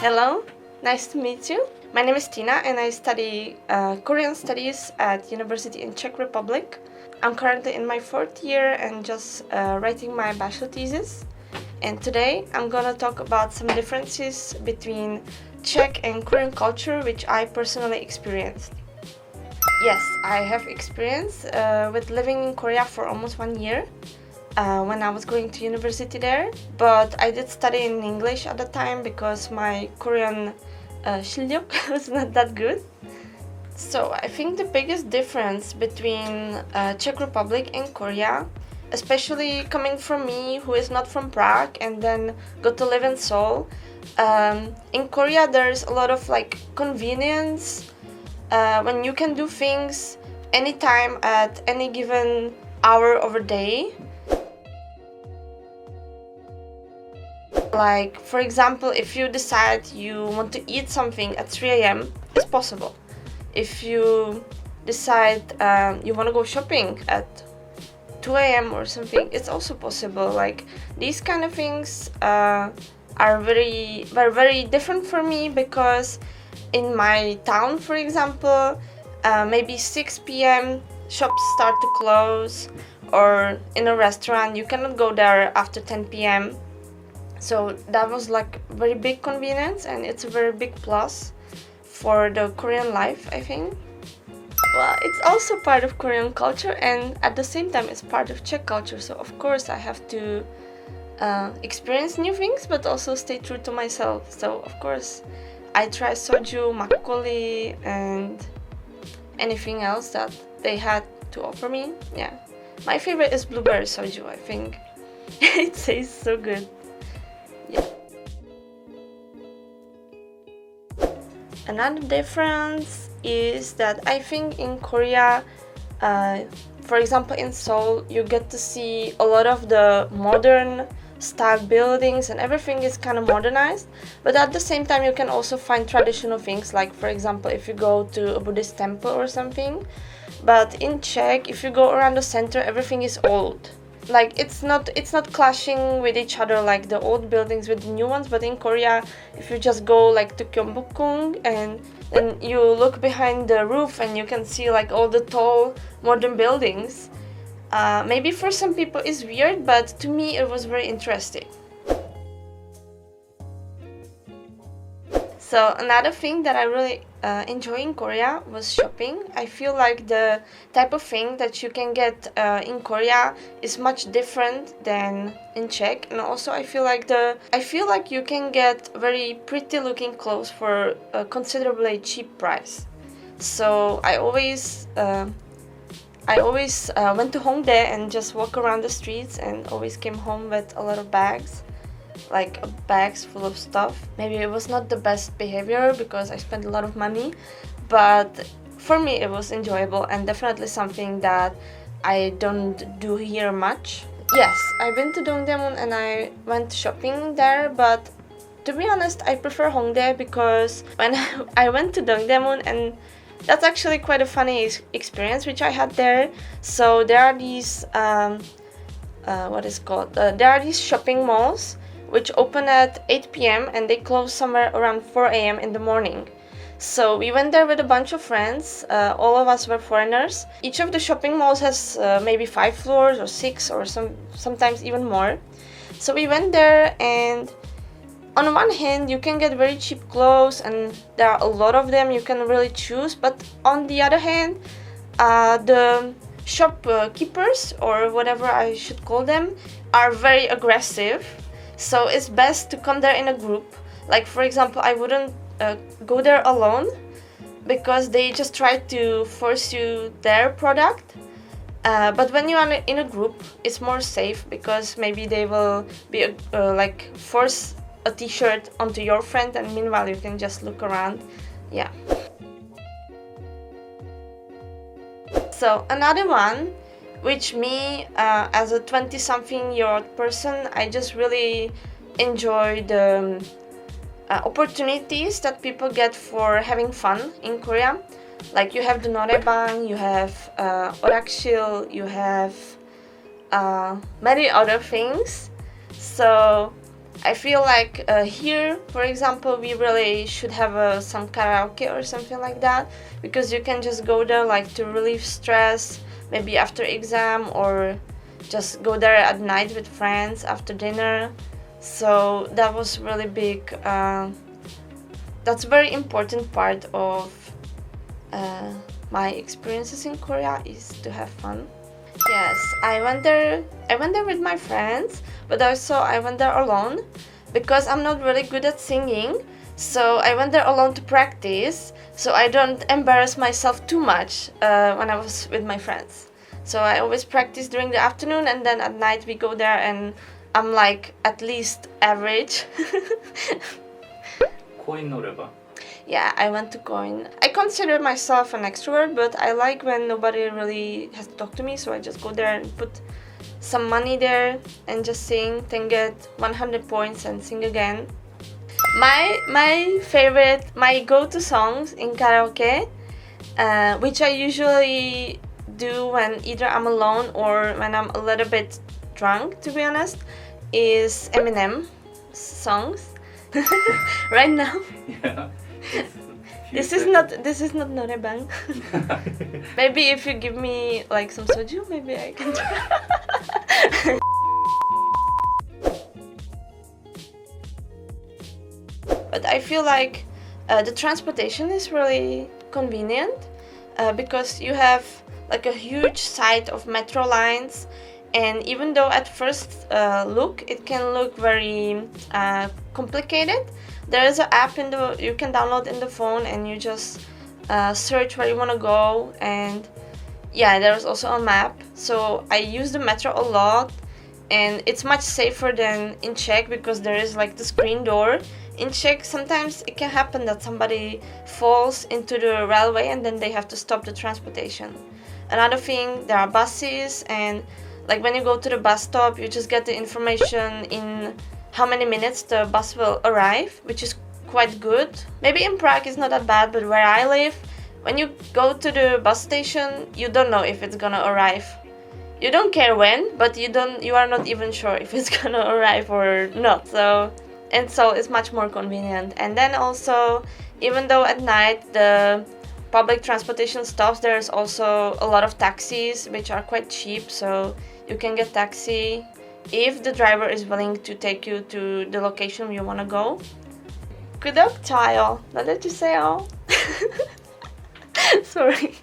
Hello, nice to meet you. My name is Tina and I study Korean studies at university in Czech Republic. I'm currently in my 4th year and just writing my bachelor thesis. And today I'm gonna talk about some differences between Czech and Korean culture which I personally experienced. Yes, I have experience with living in Korea for almost 1 year. When I was going to university there, but I did study in English at the time because my Korean 실력 was not that good. So I think the biggest difference between Czech Republic and Korea, especially coming from me who is not from Prague and then got to live in Seoul, in Korea there's a lot of convenience when you can do things anytime at any given hour of a day. Like, for example, if you decide you want to eat something at 3 a.m., it's possible. If you decide you want to go shopping at 2 a.m. or something, it's also possible. Like, these kind of things are very different for me because in my town, for example, maybe 6 p.m. shops start to close, or in a restaurant, you cannot go there after 10 p.m. So that was very big convenience, and it's a very big plus for the Korean life, I think. Well, it's also part of Korean culture, and at the same time it's part of Czech culture, so of course I have to experience new things but also stay true to myself. So of course I try soju, makgeolli, and anything else that they had to offer me. Yeah, my favorite is blueberry soju, I think. It tastes so good. Another difference is that I think in Korea, for example in Seoul, you get to see a lot of the modern style buildings and everything is kind of modernized, but at the same time you can also find traditional things, like for example if you go to a Buddhist temple or something. But in Czech, if you go around the center, everything is old. Like, it's not clashing with each other, like the old buildings with the new ones. But in Korea, if you just go to Gyeongbokgung and then you look behind the roof and you can see all the tall modern buildings, maybe for some people it's weird, but to me it was very interesting. So another thing that I really enjoy in Korea was shopping. I feel like the type of thing that you can get in Korea is much different than in Czech, and also I feel like you can get very pretty looking clothes for a considerably cheap price. So I always went to Hongdae and just walk around the streets and always came home with a lot of bags. Bags full of stuff. Maybe it was not the best behavior because I spent a lot of money, but for me it was enjoyable and definitely something that I don't do here much. Yes, I've been to Dongdaemun and I went shopping there, but to be honest, I prefer Hongdae because when I went to Dongdaemun, and that's actually quite a funny experience which I had there. So there are these there are these shopping malls which open at 8 p.m. and they close somewhere around 4 a.m. in the morning. So we went there with a bunch of friends. All of us were foreigners. Each of the shopping malls has maybe 5 floors or 6 or sometimes even more. So we went there, and on one hand you can get very cheap clothes and there are a lot of them, you can really choose, but on the other hand the shopkeepers, or whatever I should call them, are very aggressive. So it's best to come there in a group. Like, for example, I wouldn't go there alone because they just try to force you their product. But when you are in a group, it's more safe because maybe they will be force a t-shirt onto your friend, and meanwhile you can just look around. Yeah. So another one, which me as a 20-something-year-old person, I just really enjoy the opportunities that people get for having fun in Korea. Like, you have the noraebang, you have orakshil, you have many other things. So I feel like here, for example, we really should have some karaoke or something like that, because you can just go there like to relieve stress, maybe after exam, or just go there at night with friends after dinner. So that was really big. That's a very important part of my experiences in Korea, is to have fun. Yes, I went there with my friends, but also I went there alone because I'm not really good at singing. So I went there alone to practice, so I don't embarrass myself too much when I was with my friends. So I always practice during the afternoon, and then at night we go there and I'm like at least average. 코인 노래방. Yeah, I went to Coin. I consider myself an extrovert, but I like when nobody really has to talk to me, so I just go there and put some money there and just sing, then get 100 points and sing again. My favorite, my go-to songs in karaoke, which I usually do when either I'm alone or when I'm a little bit drunk, to be honest, is Eminem songs. Right now. Yeah. This is not norebang. Maybe if you give me like some soju, maybe I can try. But I feel like the transportation is really convenient because you have like a huge site of metro lines, and even though at first look it can look very complicated, there is an app you can download in the phone, and you just search where you want to go, and yeah, there's also a map. So I use the metro a lot, and it's much safer than in Czech because there is like the screen door. In Czech, sometimes it can happen that somebody falls into the railway and then they have to stop the transportation. Another thing, there are buses, and like when you go to the bus stop, you just get the information in how many minutes the bus will arrive, which is quite good. Maybe in Prague it's not that bad, but where I live, when you go to the bus station, you don't know if it's gonna arrive. You don't care when, but you are not even sure if it's gonna arrive or not. So it's much more convenient. And then also, even though at night the public transportation stops, there's also a lot of taxis which are quite cheap, so you can get taxi if the driver is willing to take you to the location you want to go. 구독, 좋아요 눌러주세요. Sorry.